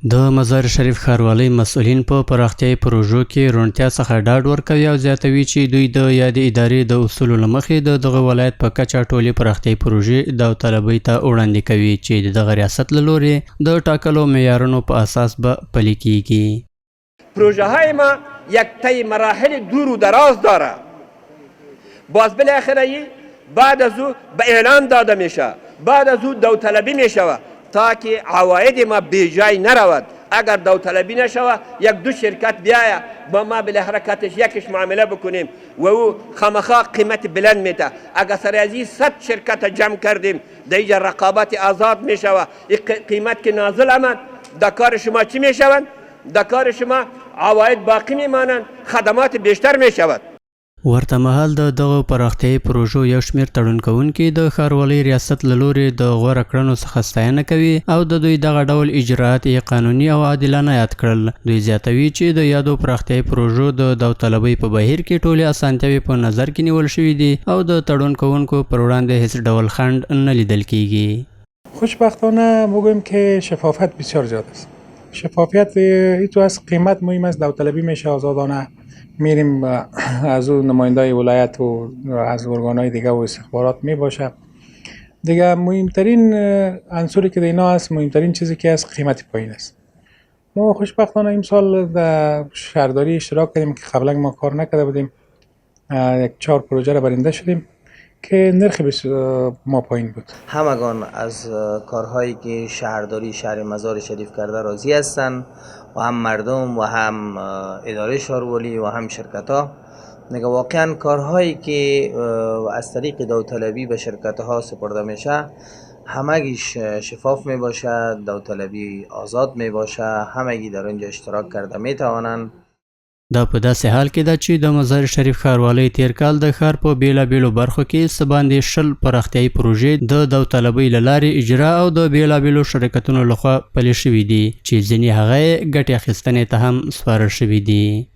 د مزار شریف ښاروالۍ مسؤلین په پراختیايي پروژو کې روڼتیا څخه ډاډ ورکوي او زیاتوي چې دوی د یادې ادارې د اصولو له مخې دغه ولایت په کچه ټولې پراختیايي پروژې داوطلبۍ ته وړاندې کوي چې دغه ریاست له لوري د ټاکلو معیارونو په اساس به پلي کیږي. پروژه های ما یک طی مراحل دور و دراز داره. باز بالاخره بعد از او به اعلان داده میشه، بعد از او داوطلبی میشود تا که عواید ما بیجای نرود. اگر داوطلبی نشود یک دو شرکت بیاید با ما بالاخره یکش معامله بکنیم و او خامخا قیمت بلند میده. اگر سر از این 100 شرکت جمع کردیم دیگر رقابت آزاد میشود. قیمت که نازل آمد در کار شما چی میشود؟ در کار شما عواید باقی میمانند، خدمات بیشتر میشود. ورته مهال د دغه پراختیايي پروژو یو شمېر تړون کوونکي د ښاروالۍ ریاست له لوري د غوره کړنو څخه ستاینه کوي او د دوی دغه ډول اجراات یې قانوني او عادلانه یاد کړل. دوی زیاتوي چې د یادو پراختیايي پروژو د داوطلبۍ په بهیر کې ټولې اسانتیاوې په نظر کې نیول شوي دي او د تړون کوونکو پر وړاندې هیڅ ډول خنډ نه لیدل کیږي. خوشبختانه میگویم که شفافیت بسیار زیاد است. شفافیت ایتو از قیمت مهم است. داوطلبی میشه آزادانه، میریم از اون نمایندای ولایت و از ارگانهای دیگه و استخبارات میباشه دیگه. مهمترین عنصری که دینا است، مهمترین چیزی که از قیمت پایین است. ما خوشبختانه این سال در شهرداری اشتراک کردیم که قبلا ما کار نکرده بودیم. یک 4 پروژه را برنده شدیم که نرخ ما پایین بود. همگان از کارهایی که شهرداری شهر مزار شریف کرده راضی هستند و هم مردم و هم اداره شهرولی و هم شرکت ها. واقعا کارهایی که از طریق داوطلبی به شرکت ها سپرده میشه همگیش شفاف می باشه، داوطلبی آزاد می باشه، همگی در اینجا اشتراک کرده می توانند. دا په داسې حال کې ده چې د مزار شریف ښاروالۍ تیر کال د ښار په بیلابیلو برخو کې څه باندې 20 پراختیايي پروژې د داوطلبۍ له لارې اجرا او د بیلابیلو شرکتونو لخوا پلي شوي دي چې ځینې هغه یې ګټې اخیستنې ته هم سپارل شوي دي.